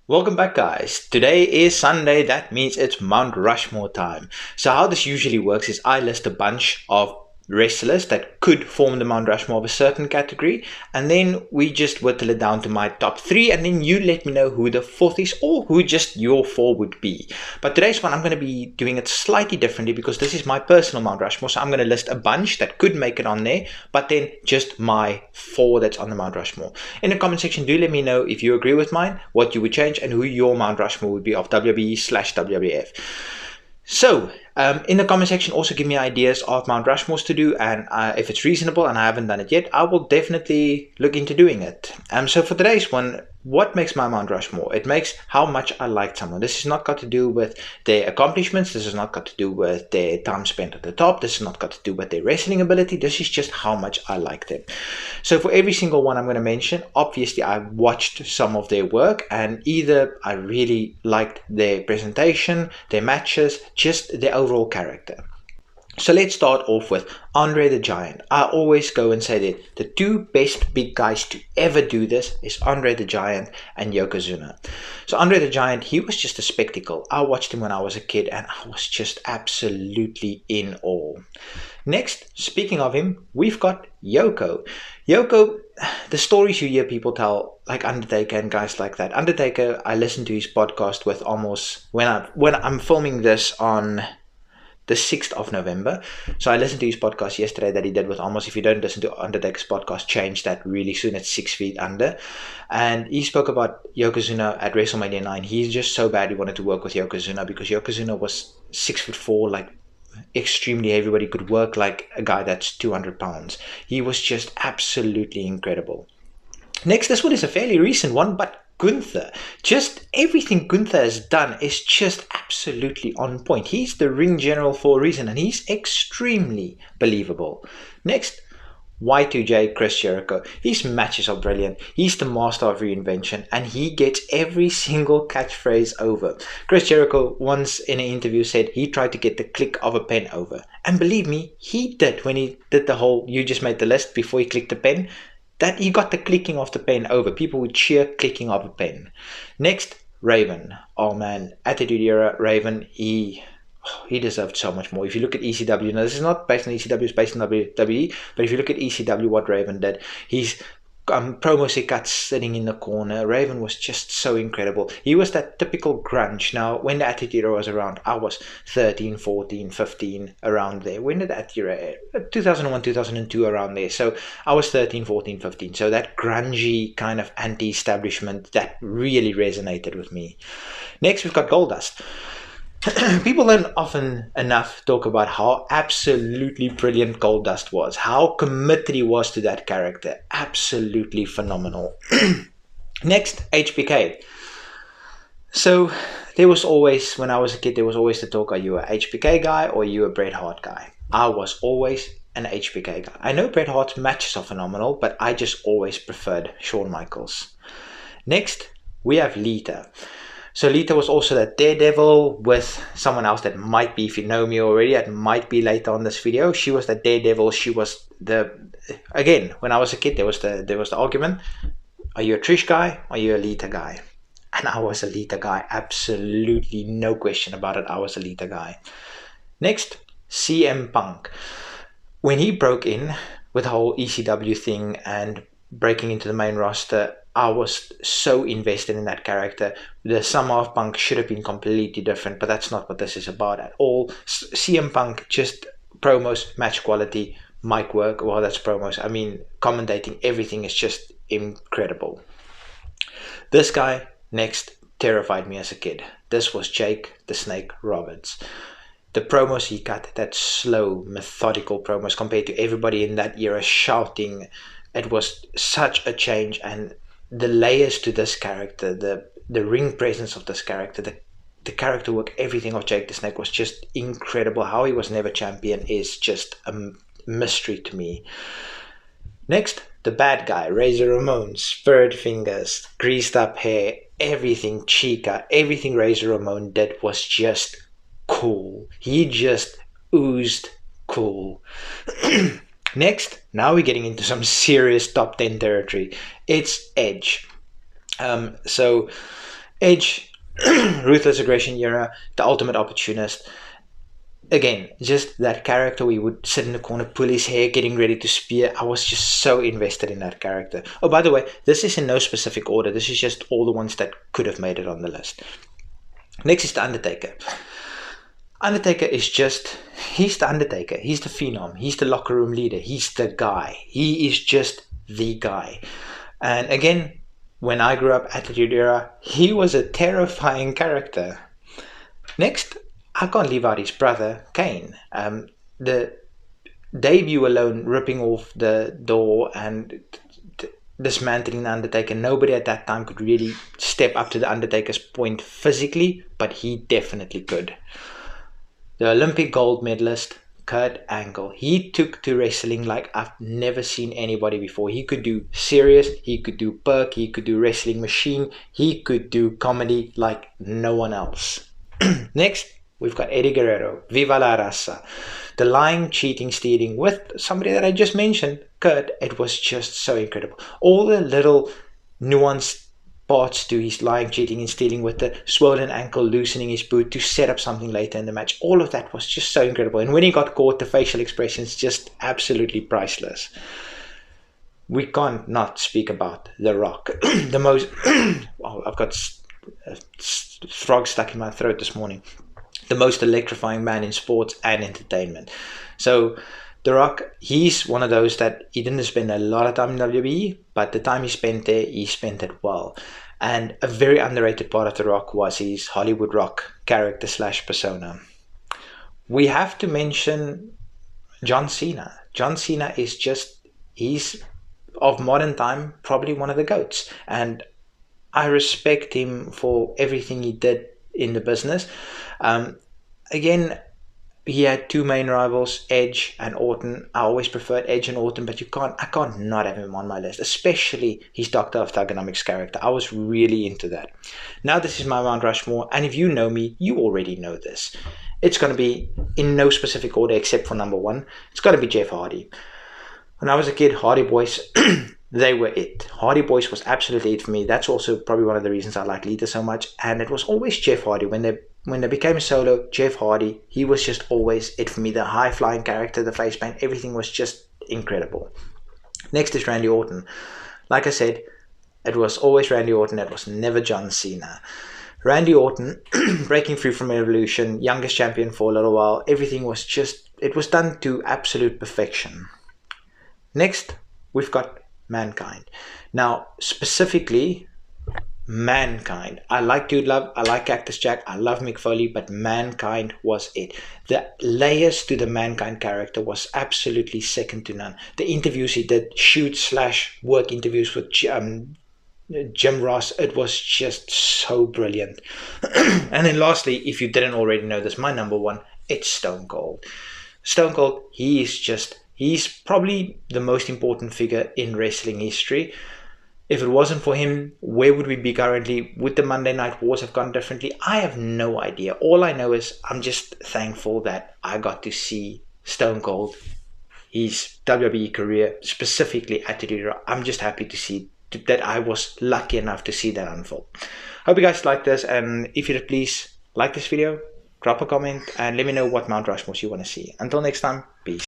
Welcome back, guys. Today is Sunday. That means it's Mount Rushmore time. So how this usually works is I list a bunch of wrestlers that could form the Mount Rushmore of a certain category, and then we just whittle it down to my top three, and then you let me know who the fourth is or who just your four would be. But today's one, I'm going to be doing it slightly differently because this is my personal Mount Rushmore. So I'm going to list a bunch that could make it on there, but then just my four that's on the Mount Rushmore. In the comment section, do let me know if you agree with mine, what you would change, and who your Mount Rushmore would be of WWE/WWF. So, in the comment section, also give me ideas of Mount Rushmores to do, and if it's reasonable and I haven't done it yet, I will definitely look into doing it. So for today's one, what makes my Mount Rushmore? It makes how much I liked someone. This has not got to do with their accomplishments. This has not got to do with their time spent at the top. This has not got to do with their wrestling ability. This is just how much I like them. So for every single one I'm going to mention, obviously I watched some of their work, and either I really liked their presentation, their matches, just their overall character. So let's start off with Andre the Giant. I always go and say that the two best big guys to ever do this is Andre the Giant and Yokozuna. So Andre the Giant, he was just a spectacle. I watched him when I was a kid and I was just absolutely in awe. Next, speaking of him, we've got Yoko. Yoko, the stories you hear people tell, like Undertaker and guys like that. Undertaker, I listened to his podcast with almost, when I'm filming this on the 6th of November. So I listened to his podcast yesterday that he did with almost, if you don't listen to Undertaker's podcast, change that really soon. It's 6 feet under. And he spoke about Yokozuna at WrestleMania 9. He just so badly wanted to work with Yokozuna because Yokozuna was 6'4", like extremely heavy, but he could work like a guy that's 200 pounds. He was just absolutely incredible. Next, this one is a fairly recent one, but Gunther. Just everything Gunther has done is just absolutely on point. He's the ring general for a reason, and he's extremely believable. Next, Y2J Chris Jericho. His matches are brilliant. He's the master of reinvention, and he gets every single catchphrase over. Chris Jericho once in an interview said he tried to get the click of a pen over. And believe me, he did when he did the whole "you just made the list" before he clicked the pen. That he got the clicking of the pen over. People would cheer clicking of a pen. Next, Raven. Oh man, Attitude Era Raven, he deserved so much more. If you look at ECW, now this is not based on ECW, it's based on WWE, but if you look at ECW, what Raven did, he's promo cuts sitting in the corner. Raven was just so incredible. He was that typical grunge. Now, when the Attitude Era was around, I was 13, 14, 15, around there. When did that era? 2001, 2002, around there. So I was 13, 14, 15. So that grungy kind of anti-establishment, that really resonated with me. Next, we've got Goldust. People don't often enough talk about how absolutely brilliant Goldust was, how committed he was to that character. Absolutely phenomenal. Next, HBK. So there was always, when I was a kid, there was always the talk, are you a HBK guy or are you a Bret Hart guy? I was always an HBK guy. I know Bret Hart's matches are phenomenal, but I just always preferred Shawn Michaels. Next, we have Lita. So Lita was also that daredevil with someone else that might be, if you know me already, that might be later on this video. She was that daredevil. She was again, when I was a kid, there was the argument, are you a Trish guy? Or are you a Lita guy? And I was a Lita guy. Absolutely no question about it. I was a Lita guy. Next, CM Punk. When he broke in with the whole ECW thing and breaking into the main roster, I was so invested in that character. The summer of Punk should have been completely different, but that's not what this is about at all. CM Punk, just promos, match quality, mic work, well, that's promos. I mean, commentating, everything is just incredible. This guy, next, terrified me as a kid. This was Jake the Snake Roberts. The promos he cut, that slow, methodical promos compared to everybody in that era shouting, it was such a change, and the layers to this character, the ring presence of this character, the character work, everything of Jake the Snake was just incredible. How he was never champion is just a mystery to me. Next, the bad guy, Razor Ramon, spurred fingers, greased up hair, everything Chica, everything Razor Ramon did was just cool. He just oozed cool. Next, now we're getting into some serious top 10 territory. It's Edge. So Edge, Ruthless Aggression era, the ultimate opportunist. Again, just that character where he would sit in the corner, pull his hair, getting ready to spear. I was just so invested in that character. Oh, by the way, this is in no specific order. This is just all the ones that could have made it on the list. Next is The Undertaker. Undertaker is just, he's the Undertaker. He's the phenom. He's the locker room leader. He's the guy. He is just the guy. And again, when I grew up, Attitude Era, he was a terrifying character. Next, I can't leave out his brother, Kane. The debut alone, ripping off the door and dismantling the Undertaker. Nobody at that time could really step up to the Undertaker's point physically, but he definitely could. The Olympic gold medalist, Kurt Angle. He took to wrestling like I've never seen anybody before. He could do serious, he could do perk, he could do wrestling machine, he could do comedy like no one else. Next, we've got Eddie Guerrero, Viva la Raza. The lying, cheating, stealing with somebody that I just mentioned, Kurt. It was just so incredible. All the little nuanced parts to his lying, cheating, and stealing with the swollen ankle, loosening his boot to set up something later in the match. All of that was just so incredible. And when he got caught, the facial expressions just absolutely priceless. We can't not speak about The Rock. The most... oh, I've got frog stuck in my throat this morning. The most electrifying man in sports and entertainment. So The Rock, he's one of those that he didn't spend a lot of time in WWE, but the time he spent there, he spent it well. And a very underrated part of The Rock was his Hollywood Rock character / persona. We have to mention John Cena. John Cena is just, he's of modern time probably one of the GOATs. And I respect him for everything he did in the business. Again, he had two main rivals, Edge and Orton. I always preferred Edge and Orton, but I can't not have him on my list, especially his Doctor of Thugonomics character. I was really into that. Now this is my Mount Rushmore, and if you know me, you already know this. It's going to be in no specific order except for number one. It's going to be Jeff Hardy. When I was a kid, Hardy Boys, they were it. Hardy Boys was absolutely it for me. That's also probably one of the reasons I like Lita so much. And it was always Jeff Hardy. When they became a solo, Jeff Hardy, he was just always it for me. The high-flying character, the face paint, everything was just incredible. Next is Randy Orton. Like I said, it was always Randy Orton. It was never John Cena. Randy Orton, breaking free from Evolution, youngest champion for a little while. Everything was just, it was done to absolute perfection. Next, we've got Mankind. Now, specifically, Mankind. I like Dude Love, I like Cactus Jack, I love Mick Foley, but Mankind was it. The layers to the Mankind character was absolutely second to none. The interviews he did, shoot/work interviews with Jim Ross, it was just so brilliant. And then lastly, if you didn't already know this, my number one, it's Stone Cold. Stone Cold, he's probably the most important figure in wrestling history. If it wasn't for him, where would we be currently? Would the Monday Night Wars have gone differently? I have no idea. All I know is I'm just thankful that I got to see Stone Cold, his WWE career, specifically Attitude Era. I'm just happy to see that I was lucky enough to see that unfold. Hope you guys like this, and if you would please like this video, drop a comment, and let me know what Mount Rushmores you want to see. Until next time.